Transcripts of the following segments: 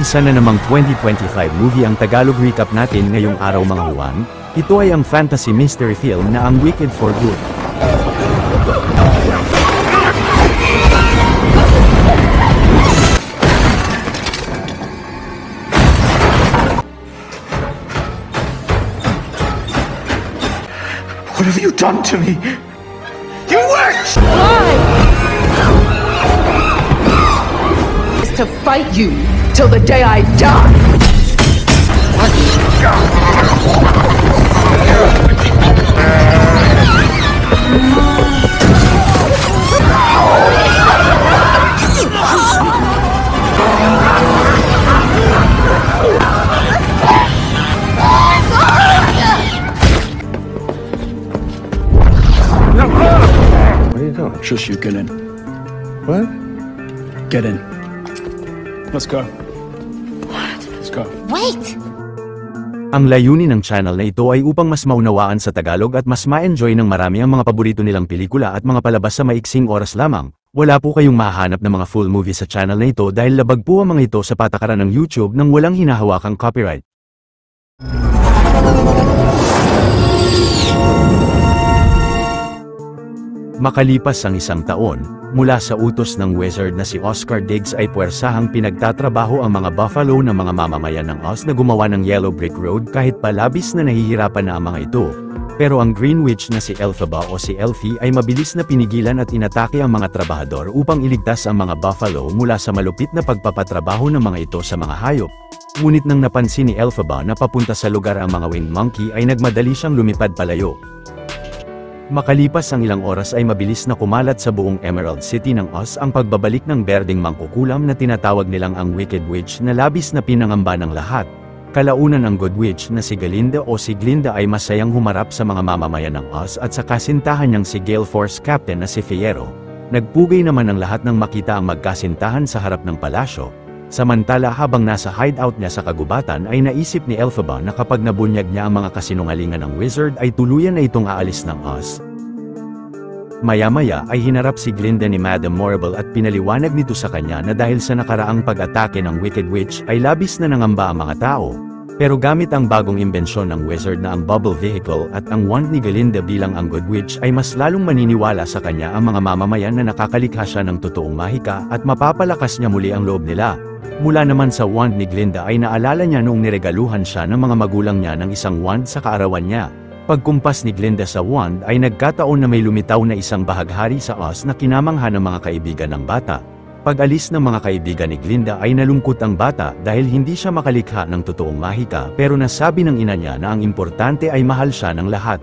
Isa na namang 2025 movie ang Tagalog recap natin ngayong araw mga Juan. Ito ay ang fantasy mystery film na Ang Wicked for Good. What have you done to me? You witch! Why? Is to fight you till the day I die. What are you doing? Shush, you get in. What? Get in. Let's go. What? Let's go. Wait! Ang layunin ng channel na ito ay upang mas maunawaan sa Tagalog at mas ma-enjoy ng marami ang mga paborito nilang pelikula at mga palabas sa maiksing oras lamang. Wala po kayong mahahanap ng mga full movie sa channel na ito dahil labag po ang mga ito sa patakaran ng YouTube nang walang hinahawakang copyright. Makalipas ang isang taon, mula sa utos ng wizard na si Oscar Diggs ay puwersahang pinagtatrabaho ang mga buffalo ng mga mamamayan ng Oz na gumawa ng Yellow Brick Road kahit palabis na nahihirapan na ang mga ito. Pero ang Green Witch na si Elphaba o si Elfie ay mabilis na pinigilan at inatake ang mga trabahador upang iligtas ang mga buffalo mula sa malupit na pagpapatrabaho ng mga ito sa mga hayop. Ngunit nang napansin ni Elphaba na papunta sa lugar ang mga winged monkey ay nagmadali siyang lumipad palayo. Makalipas ang ilang oras ay mabilis na kumalat sa buong Emerald City ng Oz ang pagbabalik ng berdeng mangkukulam na tinatawag nilang ang Wicked Witch na labis na pinangamba ng lahat. Kalaunan ang Good Witch na si Galinda o si Glinda ay masayang humarap sa mga mamamayan ng Oz at sa kasintahan niyang si Gale Force Captain na si Fiyero. Nagpugay naman ang lahat nang makita ang magkasintahan sa harap ng palasyo. Samantala habang nasa hideout niya sa kagubatan ay naisip ni Elphaba na kapag nabunyag niya ang mga kasinungalingan ng wizard ay tuluyan na itong aalis ng Oz. Maya-maya ay hinarap si Glinda ni Madame Morrible at pinaliwanag nito sa kanya na dahil sa nakaraang pag-atake ng Wicked Witch ay labis na nangamba ang mga tao. Pero gamit ang bagong imbensyon ng wizard na ang Bubble Vehicle at ang wand ni Galinda bilang ang Good Witch ay mas lalong maniniwala sa kanya ang mga mamamayan na nakakalikha siya ng totoong mahika at mapapalakas niya muli ang loob nila. Mula naman sa wand ni Glinda ay naalala niya noong niregaluhan siya ng mga magulang niya ng isang wand sa kaarawan niya. Pagkumpas ni Glinda sa wand ay nagkataon na may lumitaw na isang bahaghari sa Oz na kinamangha ng mga kaibigan ng bata. Pag-alis ng mga kaibigan ni Glinda ay nalungkot ang bata dahil hindi siya makalikha ng totoong mahika pero nasabi ng ina niya na ang importante ay mahal siya ng lahat.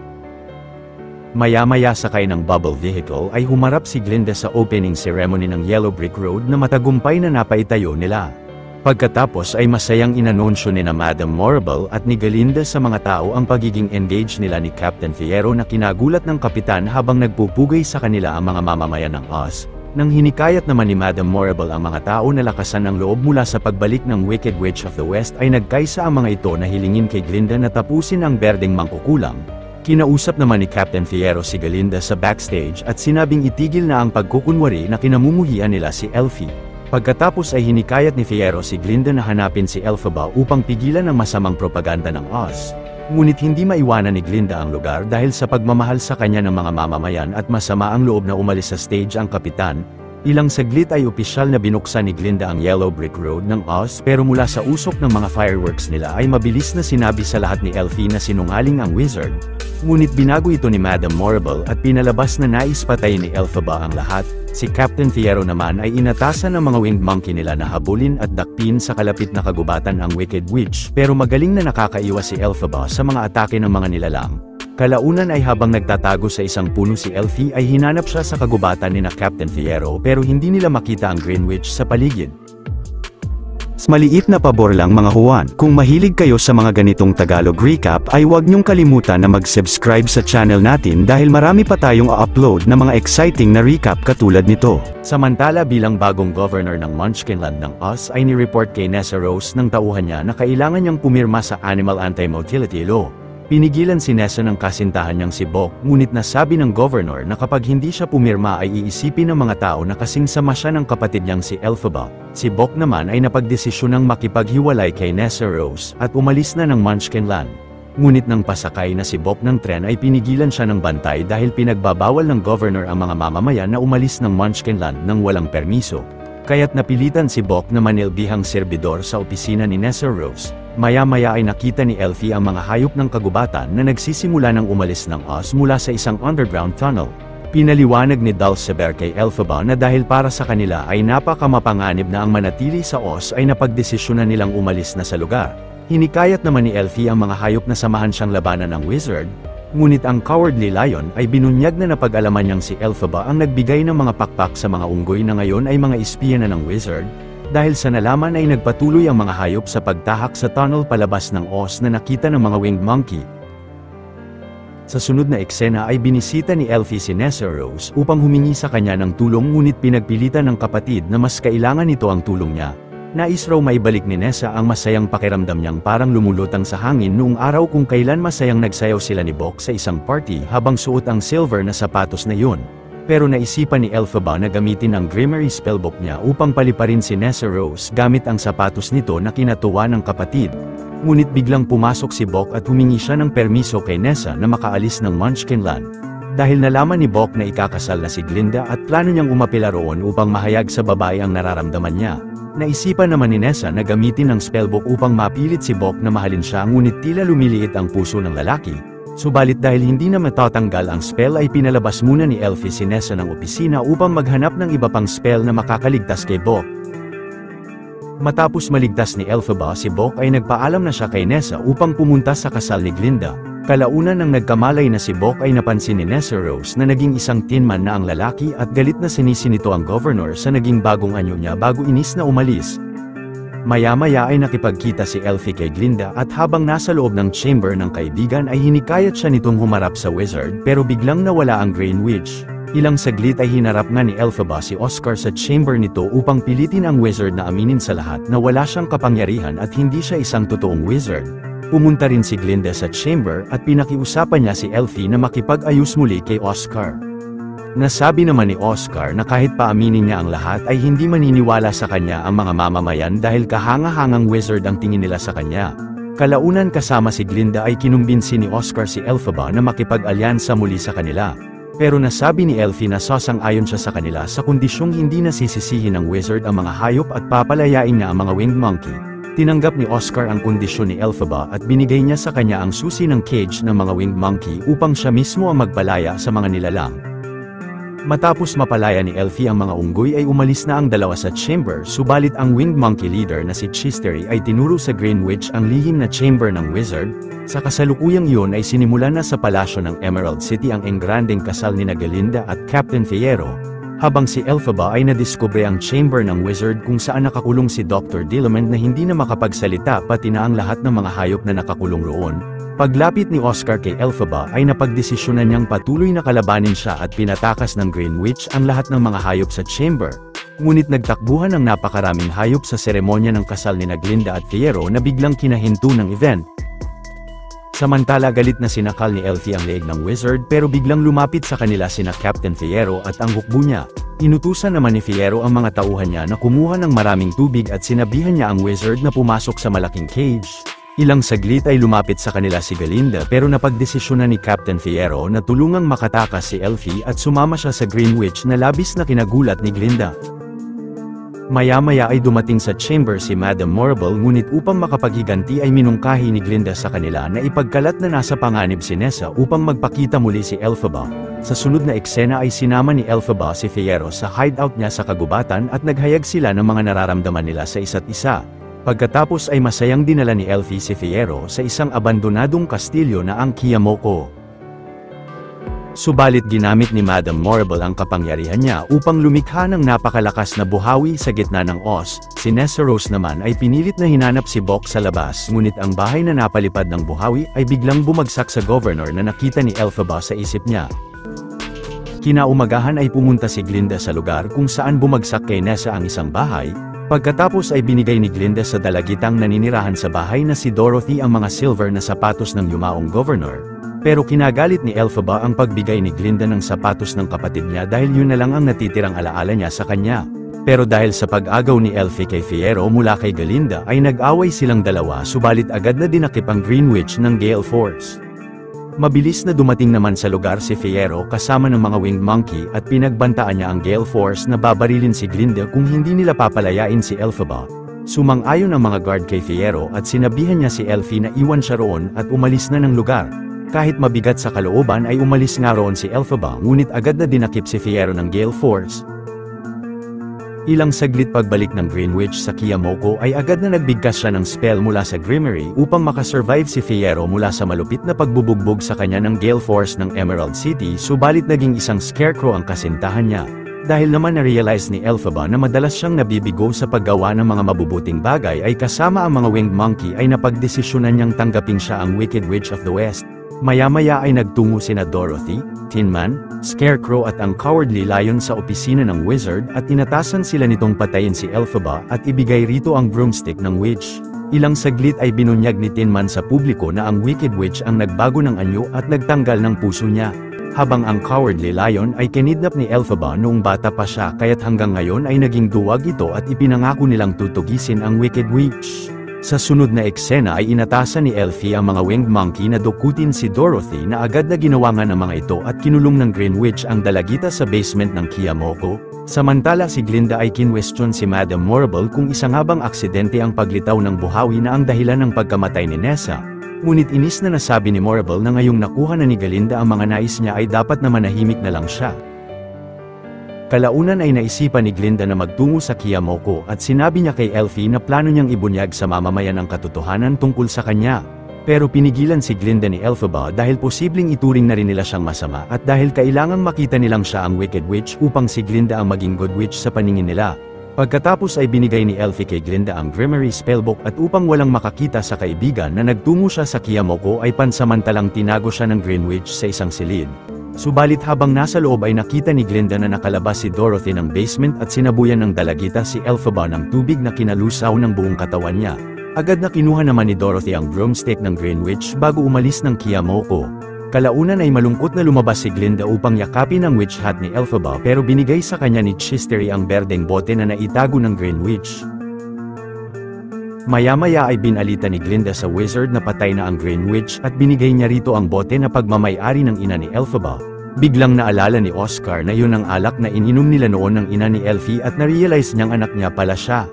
Maya-maya sakay ng Bubble Vehicle ay humarap si Glinda sa opening ceremony ng Yellow Brick Road na matagumpay na napaitayo nila. Pagkatapos ay masayang inanunsyo ni na Madame Morrible at ni Galinda sa mga tao ang pagiging engaged nila ni Captain Fiyero na kinagulat ng kapitan habang nagpupugay sa kanila ang mga mamamayan ng Oz. Nang hinikayat naman ni Madame Morrible ang mga tao na lakasan ng loob mula sa pagbalik ng Wicked Witch of the West ay nagkaisa ang mga ito na hilingin kay Glinda na tapusin ang berdeng mangkukulam. Kinausap naman ni Captain Fiyero si Galinda sa backstage at sinabing itigil na ang pagkukunwari na kinamumuhian nila si Elfie. Pagkatapos ay hinikayat ni Fiyero si Glinda na hanapin si Elphaba upang pigilan ang masamang propaganda ng Oz. Ngunit hindi maiwanan ni Glinda ang lugar dahil sa pagmamahal sa kanya ng mga mamamayan at masama ang loob na umalis sa stage ang kapitan. Ilang saglit ay opisyal na binuksan ni Glinda ang Yellow Brick Road ng Oz pero mula sa usok ng mga fireworks nila ay mabilis na sinabi sa lahat ni Elfie na sinungaling ang wizard. Ngunit binago ito ni Madame Morrible at pinalabas na nais patayin ni Elphaba ang lahat. Si Captain Fiyero naman ay inatasan ng mga winged monkey nila na habulin at dakpin sa kalapit na kagubatan ang Wicked Witch pero magaling na nakakaiwas si Elphaba sa mga atake ng mga nilalang. Kalaunan ay habang nagtatago sa isang puno si Elfie ay hinanap siya sa kagubatan ni na Captain Fiyero pero hindi nila makita ang Green Witch sa paligid. Maliit na pabor lang mga Juan, kung mahilig kayo sa mga ganitong Tagalog recap ay huwag niyong kalimutan na mag-subscribe sa channel natin dahil marami pa tayong upload na mga exciting na recap katulad nito. Samantala bilang bagong governor ng Munchkinland ng Oz ay ni-report kay Nessa Rose ng tauhan niya na kailangan niyang pumirma sa Animal Anti-Motility Law. Pinigilan si Nessa ng kasintahan niyang si Bok, ngunit nasabi ng governor na kapag hindi siya pumirma ay iisipin ng mga tao na kasing sama siya ng kapatid niyang si Elphaba. Si Bok naman ay napagdesisyonang makipaghiwalay kay Nessa Rose at umalis na ng Munchkinland. Ngunit nang pasakay na si Bok ng tren ay pinigilan siya ng bantay dahil pinagbabawal ng governor ang mga mamamayan na umalis ng Munchkinland nang walang permiso. Kaya't napilitan si Bok na manilbihang serbidor sa opisina ni Nessa Rose. Maya-maya ay nakita ni Elfie ang mga hayop ng kagubatan na nagsisimula ng umalis ng Oz mula sa isang underground tunnel. Pinaliwanag ni Dulciber kay Elphaba na dahil para sa kanila ay napakamapanganib na ang manatili sa Oz ay napagdesisyonan nilang umalis na sa lugar. Hinikayat naman ni Elfie ang mga hayop na samahan siyang labanan ng wizard, ngunit ang cowardly lion ay binunyag na napag-alaman niyang si Elphaba ang nagbigay ng mga pakpak sa mga unggoy na ngayon ay mga espiya na ng wizard. Dahil sa nalaman ay nagpatuloy ang mga hayop sa pagtahak sa tunnel palabas ng Oz na nakita ng mga winged monkey. Sa sunod na eksena ay binisita ni Elfie si Nessa Rose upang humingi sa kanya ng tulong ngunit pinagpilitan ng kapatid na mas kailangan nito ang tulong niya. Nais raw maibalik ni Nessa ang masayang pakiramdam niyang parang lumulutang sa hangin noong araw kung kailan masayang nagsayaw sila ni Bok sa isang party habang suot ang silver na sapatos na yun. Pero naisipan ni Elphaba na gamitin ang Grimmery spellbook niya upang paliparin si Nessa Rose gamit ang sapatos nito na kinatuwa ng kapatid. Ngunit biglang pumasok si Bok at humingi siya ng permiso kay Nessa na makaalis ng Munchkinland. Dahil nalaman ni Bok na ikakasal na si Glinda at plano niyang umapela roon upang mahayag sa babae ang nararamdaman niya. Naisipan naman ni Nessa na gamitin ang spellbook upang mapilit si Bok na mahalin siya ngunit tila lumiliit ang puso ng lalaki. Subalit dahil hindi na matatanggal ang spell ay pinalabas muna ni Elfie si Nessa ng opisina upang maghanap ng iba pang spell na makakaligtas kay Bok. Matapos maligtas ni Elphaba si Bok ay nagpaalam na siya kay Nessa upang pumunta sa kasal ni Glinda. Kalaunan nang nagkamalay na si Bok ay napansin ni Nessa Rose na naging isang tinman na ang lalaki at galit na sinisi nito ang governor sa naging bagong anyo niya bago inis na umalis. Maya-maya ay nakipagkita si Elfie kay Glinda at habang nasa loob ng chamber ng kaibigan ay hinikayat siya nitong humarap sa wizard pero biglang nawala ang Green Witch. Ilang saglit ay hinarap nga ni Elphaba si Oscar sa chamber nito upang pilitin ang wizard na aminin sa lahat na wala siyang kapangyarihan at hindi siya isang totoong wizard. Pumunta rin si Glinda sa chamber at pinakiusapan niya si Elfie na makipag-ayos muli kay Oscar. Nasabi naman ni Oscar na kahit paaminin niya ang lahat ay hindi maniniwala sa kanya ang mga mamamayan dahil kahanga-hangang wizard ang tingin nila sa kanya. Kalaunan kasama si Glinda ay kinumbinsi ni Oscar si Elphaba na makipag-alyansa muli sa kanila. Pero nasabi ni Elfie na sasang-ayon siya sa kanila sa kondisyong hindi nasisisihin ng wizard ang mga hayop at papalayain niya ang mga winged monkey. Tinanggap ni Oscar ang kondisyon ni Elphaba at binigay niya sa kanya ang susi ng cage ng mga winged monkey upang siya mismo ang magpalaya sa mga nilalang. Matapos mapalaya ni Elfie ang mga unggoy ay umalis na ang dalawa sa chamber subalit ang winged monkey leader na si Chistery ay tinuro sa Green Witch ang lihim na chamber ng wizard. Sa kasalukuyang iyon ay sinimulan na sa palasyo ng Emerald City ang engrandeng kasal ni Galinda at Captain Fierro, habang si Elphaba ay nadiskubre ang chamber ng wizard kung saan nakakulong si Dr. Dillamond na hindi na makapagsalita pati na ang lahat ng mga hayop na nakakulong roon. Paglapit ni Oscar kay Elphaba ay napagdesisyonan niyang patuloy na kalabanin siya at pinatakas ng Green Witch ang lahat ng mga hayop sa chamber. Ngunit nagtakbuhan ang napakaraming hayop sa seremonya ng kasal ni Glinda at Fierro na biglang kinahinto ng event. Samantala galit na sinakal ni Elfie ang leeg ng wizard pero biglang lumapit sa kanila sina Captain Fierro at ang hukbo niya. Inutusan naman ni Fierro ang mga tauhan niya na kumuha ng maraming tubig at sinabihan niya ang wizard na pumasok sa malaking cage. Ilang saglit ay lumapit sa kanila si Galinda pero napagdesisyonan ni Captain Fierro na tulungang makatakas si Elfie at sumama siya sa Green Witch na labis na kinagulat ni Glinda. Maya-maya ay dumating sa chamber si Madame Morrible ngunit upang makapaghiganti ay minungkahi ni Glinda sa kanila na ipagkalat na nasa panganib si Nessa upang magpakita muli si Elphaba. Sa sunod na eksena ay sinama ni Elphaba si Fierro sa hideout niya sa kagubatan at naghayag sila ng mga nararamdaman nila sa isa't isa. Pagkatapos ay masayang dinala ni Elfie si Fierro sa isang abandonadong kastilyo na ang Kiyamoko. Subalit ginamit ni Madame Morrible ang kapangyarihan niya upang lumikha ng napakalakas na buhawi sa gitna ng Oz. Si Nessa Rose naman ay pinilit na hinanap si Bok sa labas ngunit ang bahay na napalipad ng buhawi ay biglang bumagsak sa governor na nakita ni Elphaba sa isip niya. Kinaumagahan ay pumunta si Glinda sa lugar kung saan bumagsak kay Nessa ang isang bahay. Pagkatapos ay binigay ni Glinda sa dalagitang naninirahan sa bahay na si Dorothy ang mga silver na sapatos ng yumaong governor. Pero kinagalit ni Elphaba ang pagbigay ni Glinda ng sapatos ng kapatid niya dahil yun na lang ang natitirang alaala niya sa kanya. Pero dahil sa pag-agaw ni Elfie kay Fiyero mula kay Galinda ay nag-away silang dalawa subalit agad na dinakip ang Green Witch ng Gale Force. Mabilis na dumating naman sa lugar si Fiyero kasama ng mga Winged Monkey at pinagbantaan niya ang Gale Force na babarilin si Glinda kung hindi nila papalayain si Elphaba. Sumang-ayon ang mga guard kay Fiyero at sinabihan niya si Elfie na iwan siya roon at umalis na ng lugar. Kahit mabigat sa kalooban ay umalis nga roon si Elphaba ngunit agad na dinakip si Fiyero ng Gale Force. Ilang saglit pagbalik ng Green Witch sa Kiyomoko ay agad na nagbigkas siya ng spell mula sa Grimoire upang makasurvive si Fiyero mula sa malupit na pagbubugbog sa kanya ng Gale Force ng Emerald City subalit naging isang scarecrow ang kasintahan niya. Dahil naman na-realize ni Elphaba na madalas siyang nabibigo sa paggawa ng mga mabubuting bagay ay kasama ang mga Winged Monkey ay napagdesisyonan niyang tanggapin siya ang Wicked Witch of the West. Maya-maya ay nagtungo sina Dorothy, Tin Man, Scarecrow at ang Cowardly Lion sa opisina ng wizard at inatasan sila nitong patayin si Elphaba at ibigay rito ang broomstick ng witch. Ilang saglit ay binunyag ni Tin Man sa publiko na ang Wicked Witch ang nagbago ng anyo at nagtanggal ng puso niya. Habang ang Cowardly Lion ay kinidnap ni Elphaba noong bata pa siya kaya't hanggang ngayon ay naging duwag ito at ipinangako nilang tutugisin ang Wicked Witch. Sa sunod na eksena ay inatasan ni Elfie ang mga Winged Monkey na dukutin si Dorothy na agad na ginawa nga ng mga ito at kinulong ng Green Witch ang dalagita sa basement ng Kiyomoko. Samantala si Glinda ay kinwestiyon si Madame Morrible kung isa nga bang aksidente ang paglitaw ng buhawi na ang dahilan ng pagkamatay ni Nessa. Ngunit inis na nasabi ni Morrible na ngayong nakuha na ni Galinda ang mga nais niya ay dapat na manahimik na lang siya. Kalaunan ay naisipan ni Glinda na magtungo sa Kiyomoko at sinabi niya kay Elfie na plano niyang ibunyag sa mamamayan ang katotohanan tungkol sa kanya. Pero pinigilan si Glinda ni Elphaba dahil posibleng ituring na rin nila siyang masama at dahil kailangang makita nilang siya ang Wicked Witch upang si Glinda ang maging Good Witch sa paningin nila. Pagkatapos ay binigay ni Elfie kay Glinda ang Grimoire Spellbook at upang walang makakita sa kaibigan na nagtungo siya sa Kiyomoko ay pansamantalang tinago siya ng Green Witch sa isang silid. Subalit habang nasa loob ay nakita ni Glinda na nakalabas si Dorothy ng basement at sinabuyan ng dalagita si Elphaba ng tubig na kinalusaw ng buong katawan niya. Agad na kinuha naman ni Dorothy ang broomstick ng Green Witch bago umalis ng Kiyomoko. Kalaunan ay malungkot na lumabas si Glinda upang yakapin ang witch hat ni Elphaba pero binigay sa kanya ni Chistery ang berdeng bote na naitago ng Green Witch. Maya-maya ay binalita ni Glinda sa wizard na patay na ang Green Witch at binigay niya rito ang bote na pagmamay-ari ng ina ni Elphaba. Biglang naalala ni Oscar na yun ang alak na ininom nila noon ng ina ni Elfie at na-realize niyang anak niya pala siya.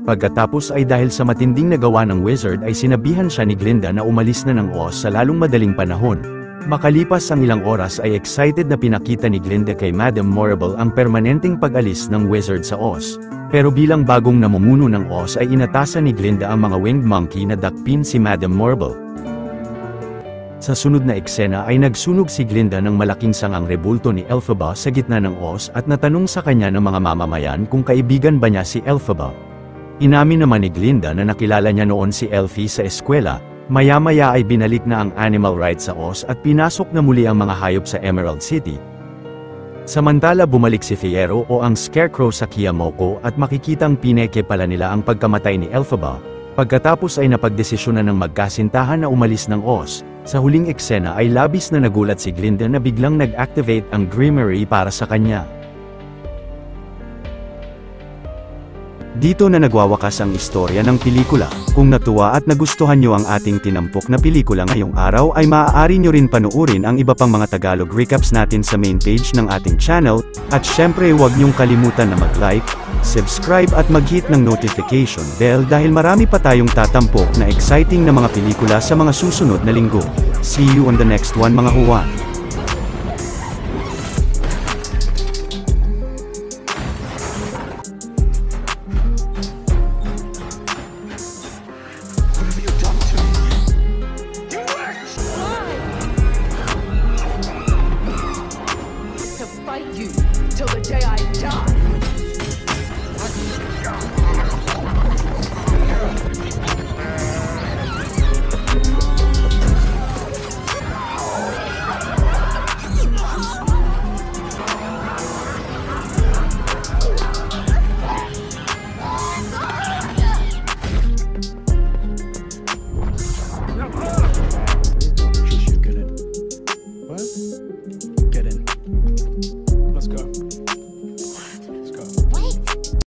Pagkatapos ay dahil sa matinding nagawa ng wizard ay sinabihan siya ni Glinda na umalis na ng Oz sa lalong madaling panahon. Makalipas ang ilang oras ay excited na pinakita ni Glinda kay Madame Morrible ang permanenteng pag-alis ng wizard sa Oz. Pero bilang bagong namumuno ng Oz ay inatasan ni Glinda ang mga Winged Monkey na dakpin si Madame Morrible. Sa sunod na eksena ay nagsunog si Glinda ng malaking sangang rebulto ni Elphaba sa gitna ng Oz at natanong sa kanya ng mga mamamayan kung kaibigan ba niya si Elphaba. Inamin naman ni Glinda na nakilala niya noon si Elfie sa eskwela. Maya-maya ay binalik na ang animal rights sa Oz at pinasok na muli ang mga hayop sa Emerald City. Samantala bumalik si Fiyero o ang Scarecrow sa Kiyomoko at makikitang pineke pala nila ang pagkamatay ni Elphaba. Pagkatapos ay napagdesisyonan ng magkasintahan na umalis ng Oz. Sa huling eksena ay labis na nagulat si Glinda na biglang nag-activate ang Grimoire para sa kanya. Dito na nagwawakas ang istorya ng pelikula. Kung natuwa at nagustuhan nyo ang ating tinampok na pelikula ngayong araw ay maaari nyo rin panuorin ang iba pang mga Tagalog recaps natin sa main page ng ating channel, at syempre huwag nyong kalimutan na mag-like, subscribe at mag-hit ng notification bell dahil marami pa tayong tatampok na exciting na mga pelikula sa mga susunod na linggo. See you on the next one mga huwan!